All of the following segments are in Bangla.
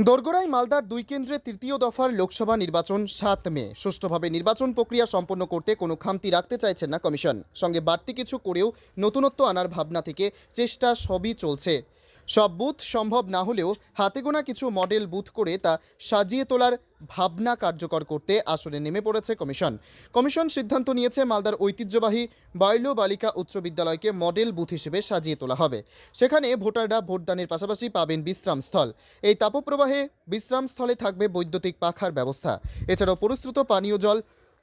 দোরগোড়ায় মালদার দুই কেন্দ্রে তৃতীয় দফার লোকসভা নির্বাচন 7 মে। সুষ্ঠুভাবে নির্বাচন প্রক্রিয়া সম্পন্ন করতে কোনো খামতি রাখতে চাইছেন না কমিশন। সঙ্গে বাড়তি কিছু করেও নতুনত্ব আনার ভাবনা থেকে চেষ্টা সবই চলছে। সব বুথ সম্ভব না হলেও হাতে গোনা কিছু মডেল বুথ করে তা সাজিয়ে তোলার ভাবনা কার্যকর করতে আসরে নেমে পড়েছে কমিশন সিদ্ধান্ত নিয়েছে মালদার ঐতিহ্যবাহী বাল্য বালিকা উচ্চ বিদ্যালয়কে মডেল বুথ হিসেবে সাজিয়ে তোলা হবে। সেখানে ভোটাররা ভোটদানের পাশাপাশি পাবেন বিশ্রামস্থল। এই তাপপ্রবাহে বিশ্রামস্থলে থাকবে বৈদ্যুতিক পাখার ব্যবস্থা। এছাড়াও পরিশ্রুত পানীয় জল,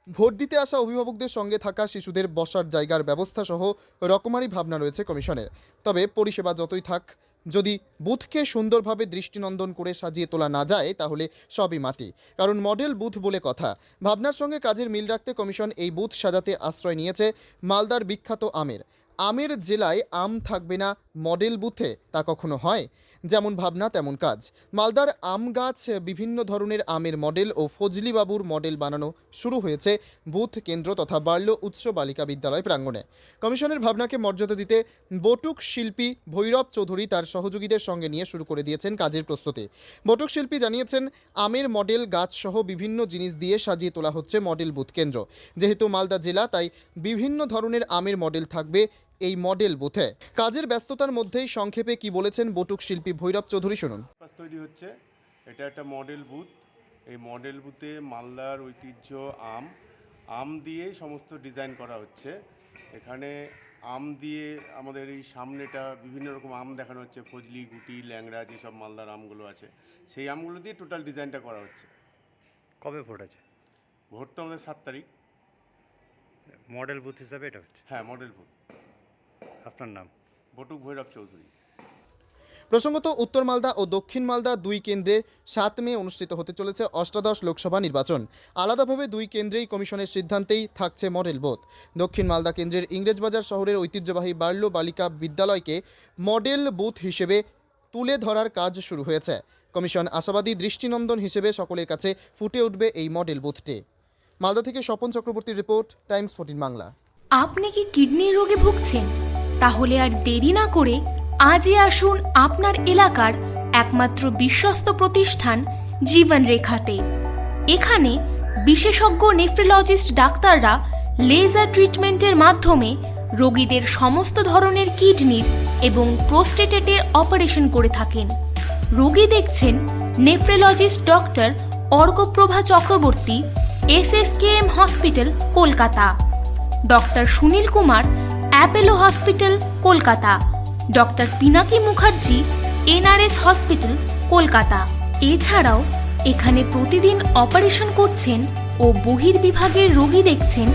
ভোট দিতে আসা অভিভাবকদের সঙ্গে থাকা শিশুদের বসার জায়গার ব্যবস্থা সহ রকমারি ভাবনা রয়েছে কমিশনের। তবে পরিষেবা যতই থাক, যদি বুথকে সুন্দরভাবে দৃষ্টিনন্দন করে সাজিয়ে তোলা না যায় তাহলে সবই মাটি। কারণ মডেল বুথ বলে কথা। ভাবনার সঙ্গে কাজের মিল রাখতে কমিশন এই বুথ সাজাতে আশ্রয় নিয়েছে মালদার বিখ্যাত আমের জেলায় আম থাকবে না মডেল বুথে, তা কখনো হয়? যেমন ভাবনা তেমন কাজ। মালদার আম গাছ, বিভিন্ন ধরনের আমের মডেল ও ফজলিবাবুর মডেল বানানো শুরু হয়েছে বুথ কেন্দ্র তথা বাল্য উচ্চ বালিকা বিদ্যালয় প্রাঙ্গণে। কমিশনের ভাবনাকে মর্যাদা দিতে বটুক শিল্পী ভৈরব চৌধুরী তার সহযোগীদের সঙ্গে নিয়ে শুরু করে দিয়েছেন কাজের প্রস্তুতি। বটুক শিল্পী জানিয়েছেন, আমের মডেল গাছ সহ বিভিন্ন জিনিস দিয়ে সাজিয়ে তোলা হচ্ছে মডেল বুথ কেন্দ্র। যেহেতু মালদা জেলা, তাই বিভিন্ন ধরনের আমের মডেল থাকবে এই মডেল বুথে। কাজের ব্যস্ততার মধ্যেই সংক্ষেপে কি বলেছেন বটুক শিল্পী ভৈরব চৌধুরী, শুনুন। তৈরি হচ্ছে, এটা একটা মডেল বুথ। এই মডেল বুথে মালদার ঐতিহ্য আম দিয়ে সমস্ত ডিজাইন করা হচ্ছে। এখানে আম দিয়ে আমাদের এই সামনেটা বিভিন্ন রকম আম দেখানো হচ্ছে, ফজলি, গুটি, ল্যাংড়া, যেসব মালদার আমগুলো আছে সেই আমগুলো দিয়ে টোটাল ডিজাইনটা করা হচ্ছে। কবে ভোট আছে? ভোট তো আমাদের 7 তারিখ। মডেল বুথ হিসাবে এটা হচ্ছে? হ্যাঁ, মডেল বুথ। আপনার নাম? বটুক ভৈরব চৌধুরী। প্রসঙ্গত, উত্তর মালদা ও দক্ষিণ মালদা দুই কেন্দ্রে 7 মে অনুষ্ঠিত হতে চলেছে অষ্টাদশ লোকসভা নির্বাচন। আলাদাভাবে দুই কেন্দ্রেই কমিশনের সিদ্ধান্তেই থাকছে মডেল বুথ। দক্ষিণ মালদা কেন্দ্রের ইংরেজবাজার শহরের ঐতিহ্যবাহী বাল্য বালিকা বিদ্যালয়কে মডেল বুথ হিসেবে তুলে ধরার কাজ শুরু হয়েছে। কমিশন আশাবাদী দৃষ্টিনন্দন হিসেবে সকলের কাছে ফুটে উঠবে এই মডেল বুথটি। মালদা থেকে স্বপন চক্রবর্তীর রিপোর্ট, টাইমস 14 বাংলা। আপনি কি কিডনির রোগে ভুগছেন? তাহলে আর দেরি না করে আজই আসুন আপনার এলাকার একমাত্র বিশ্বস্ত প্রতিষ্ঠান জীবন রেখাতে। এখানে বিশেষজ্ঞ নেফ্রোলজিস্ট ডাক্তাররা লেজার ট্রিটমেন্টের মাধ্যমে রোগীদের সমস্ত ধরনের কিডনির এবং প্রোস্টেটের অপারেশন করে থাকেন। রোগী দেখছেন nephrologist doctor Arkaprabha Chakraborty, SSKM hospital, Kolkata. Doctor Sunil Kumar, Apollo hospital, Kolkata. Doctor Pinaki Mukherjee, NRS hospital, Kolkata. এছাড়াও এখানে প্রতিদিন অপারেশন করছেন ও বহির্বিভাগের রোগী দেখছেন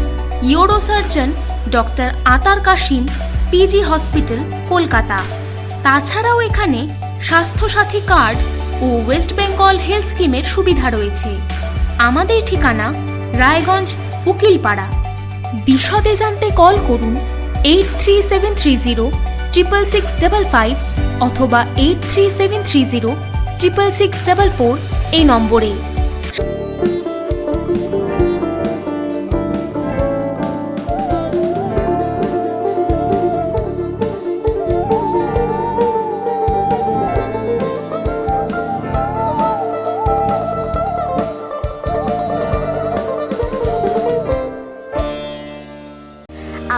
ইউরোসার্জন ডক্টর আতার কাশিম, PG হসপিটাল, কলকাতা। তাছাড়াও এখানে স্বাস্থ্যসাথী কার্ড ও ওয়েস্ট বেঙ্গল হেলথ স্কিমের সুবিধা রয়েছে। আমাদের ঠিকানা রায়গঞ্জ, উকিলপাড়া। বিশদে জানতে কল করুন 8373066655 অথবা 8373066644 এই নম্বরে।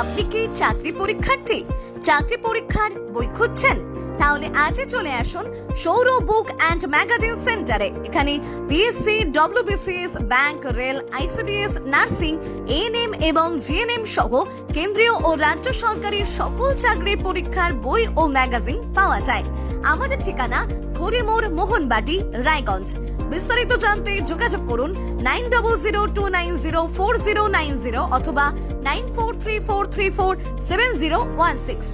আপনি কি চাকরি পরীক্ষার্থী? চাকরি পরীক্ষার বই খুঁজছেন? তাহলে আজই চলে আসুন সৌর বুক অ্যান্ড ম্যাগাজিন সেন্টারে। এখানে BSc, WBCS, bank, rail, ICDS, nursing, ANM এবং GNM সহ কেন্দ্রীয় ও রাজ্য সরকারের সকল চাকরির পরীক্ষার বই ও ম্যাগাজিন পাওয়া যায়। আমাদের ঠিকানা ঘড়িমোড়, মোহনবাটি, রায়গঞ্জ। বিস্তারিত জানতে যোগাযোগ করুন 9002904090 অথবা 9434347016।